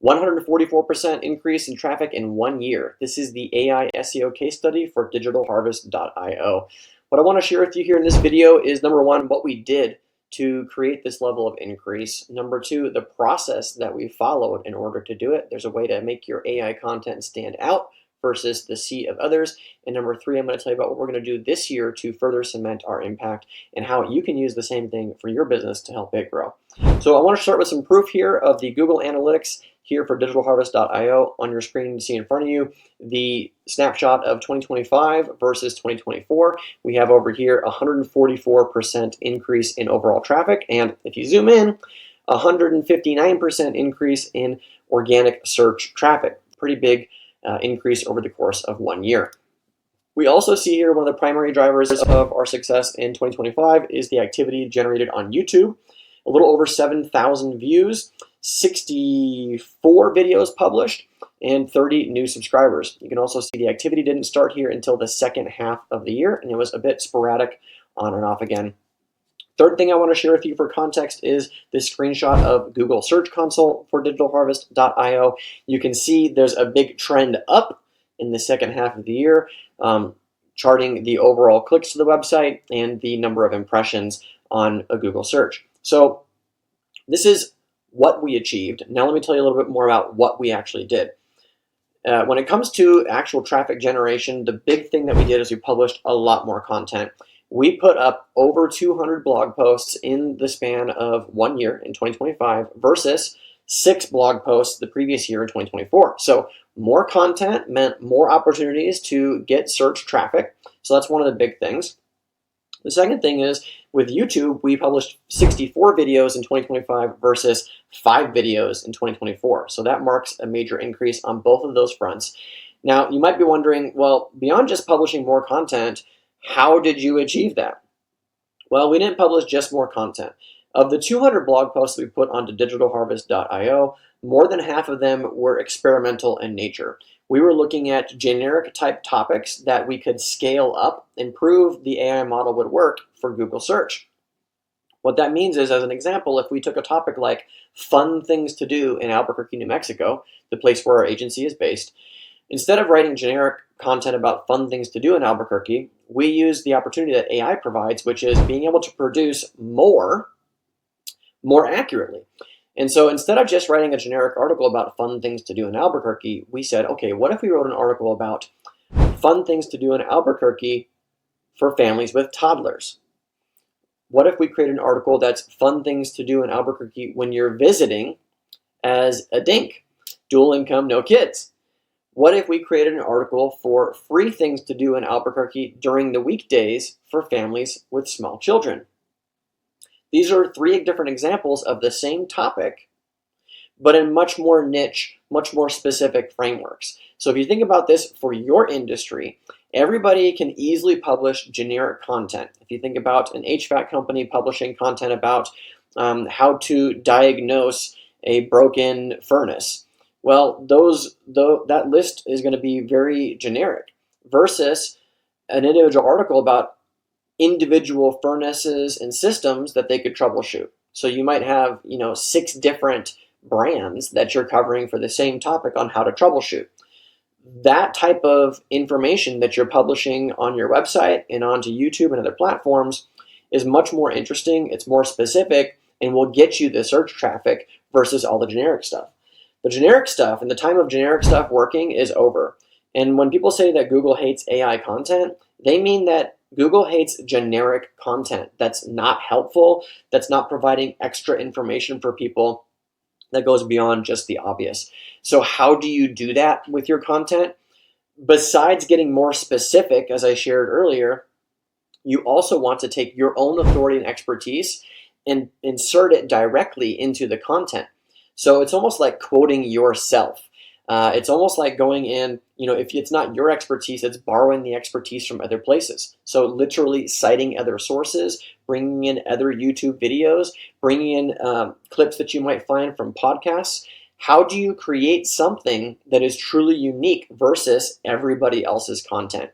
144% increase in traffic in 1 year. This is the AI SEO case study for digitalharvest.io. What I want to share with you here in this video is, number one, what we did to create this level of increase. Number two, the process that we followed in order to do it. There's a way to make your AI content stand out versus the sea of others. And number three, I'm going to tell you about what we're going to do this year to further cement our impact and how you can use the same thing for your business to help it grow. So I want to start with some proof here of the Google Analytics here for digitalharvest.io. On your screen, you see in front of you the snapshot of 2025 versus 2024. We have over here 144% increase in overall traffic, and if you zoom in, 159% increase in organic search traffic. Pretty big increase over the course of 1 year. We also see here one of the primary drivers of our success in 2025 is the activity generated on YouTube. A little over 7,000 views, 64 videos published, and 30 new subscribers. You can also see the activity didn't start here until the second half of the year, and it was a bit sporadic on and off again. Third thing I want to share with you for context is this screenshot of Google Search Console for digitalharvest.io. You can see there's a big trend up in the second half of the year, charting the overall clicks to the website and the number of impressions on a Google search. So this is what we achieved. Now let me tell you a little bit more about what we actually did. When it comes to actual traffic generation, the big thing that we did is we published a lot more content. We put up over 200 blog posts in the span of 1 year in 2025 versus 6 blog posts the previous year in 2024. So more content meant more opportunities to get search traffic. So that's one of the big things. The second thing is, with YouTube, we published 64 videos in 2025 versus 5 videos in 2024. So that marks a major increase on both of those fronts. Now, you might be wondering, well, beyond just publishing more content, how did you achieve that? Well, we didn't publish just more content. Of the 200 blog posts that we put onto digitalharvest.io, more than half of them were experimental in nature. We were looking at generic type topics that we could scale up and prove the AI model would work for Google search. What that means is, as an example, if we took a topic like fun things to do in Albuquerque, New Mexico, the place where our agency is based, instead of writing generic content about fun things to do in Albuquerque, we use the opportunity that AI provides, which is being able to produce more accurately. And so instead of just writing a generic article about fun things to do in Albuquerque, we said, okay, what if we wrote an article about fun things to do in Albuquerque for families with toddlers? What if we create an article that's fun things to do in Albuquerque when you're visiting as a dink, dual income, no kids? What if we created an article for free things to do in Albuquerque during the weekdays for families with small children? These are 3 different examples of the same topic, but in much more niche, much more specific frameworks. So if you think about this for your industry, everybody can easily publish generic content. If you think about an HVAC company publishing content about how to diagnose a broken furnace, well, that list is going to be very generic versus an individual article about individual furnaces and systems that they could troubleshoot. So you might have, 6 different brands that you're covering for the same topic on how to troubleshoot. That type of information that you're publishing on your website and onto YouTube and other platforms is much more interesting, it's more specific, and will get you the search traffic versus all the generic stuff. The generic stuff and the time of generic stuff working is over. And when people say that Google hates AI content, they mean that Google hates generic content that's not helpful, that's not providing extra information for people that goes beyond just the obvious. So how do you do that with your content? Besides getting more specific, as I shared earlier, you also want to take your own authority and expertise and insert it directly into the content. So it's almost like quoting yourself. It's almost like going in, if it's not your expertise, it's borrowing the expertise from other places. So literally citing other sources, bringing in other YouTube videos, bringing in clips that you might find from podcasts. How do you create something that is truly unique versus everybody else's content?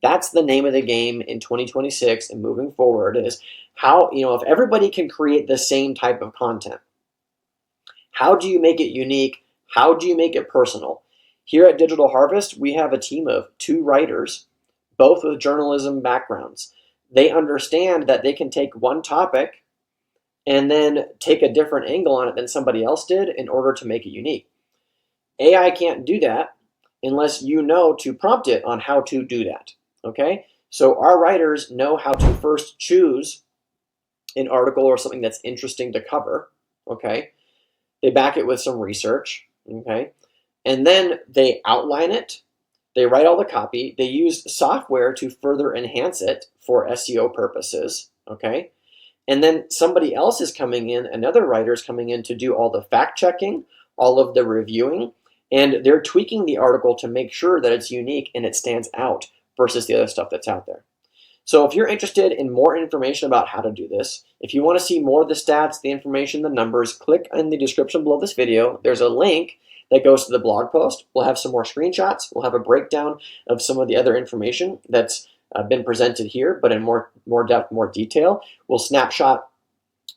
That's the name of the game in 2026 and moving forward, is how, if everybody can create the same type of content, how do you make it unique? How do you make it personal? Here at Digital Harvest, we have a team of 2 writers, both with journalism backgrounds. They understand that they can take one topic and then take a different angle on it than somebody else did in order to make it unique. AI can't do that unless you know to prompt it on how to do that, okay? So our writers know how to first choose an article or something that's interesting to cover, okay? They back it with some research, okay? And then they outline it, they write all the copy, they use software to further enhance it for SEO purposes, okay? And then somebody else is coming in, another writer is coming in to do all the fact checking, all of the reviewing, and they're tweaking the article to make sure that it's unique and it stands out versus the other stuff that's out there. So if you're interested in more information about how to do this, if you want to see more of the stats, the information, the numbers, click in the description below this video. There's a link that goes to the blog post. We'll have some more screenshots. We'll have a breakdown of some of the other information that's been presented here, but in more depth, more detail. We'll snapshot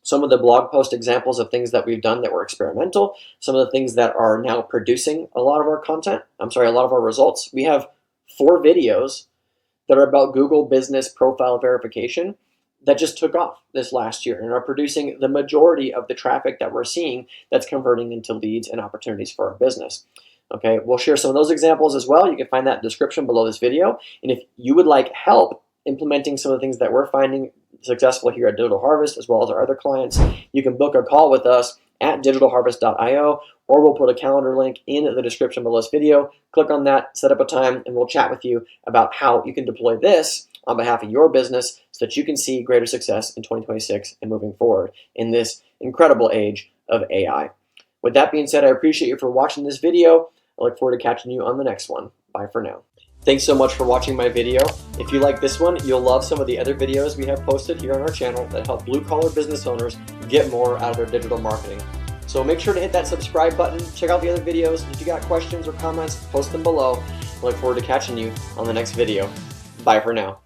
some of the blog post examples of things that we've done that were experimental, some of the things that are now producing a lot of our content, a lot of our results. We have 4 videos that are about Google business profile verification that just took off this last year and are producing the majority of the traffic that we're seeing that's converting into leads and opportunities for our business. Okay, we'll share some of those examples as well. You can find that in the description below this video. And if you would like help implementing some of the things that we're finding successful here at Digital Harvest, as well as our other clients, you can book a call with us at digitalharvest.io, or we'll put a calendar link in the description below this video. Click on that, set up a time, and we'll chat with you about how you can deploy this on behalf of your business so that you can see greater success in 2026 and moving forward in this incredible age of AI. With that being said, I appreciate you for watching this video. I look forward to catching you on the next one. Bye for now. Thanks so much for watching my video. If you like this one, you'll love some of the other videos we have posted here on our channel that help blue-collar business owners get more out of their digital marketing. So make sure to hit that subscribe button, check out the other videos. If you got questions or comments, post them below. I look forward to catching you on the next video. Bye for now.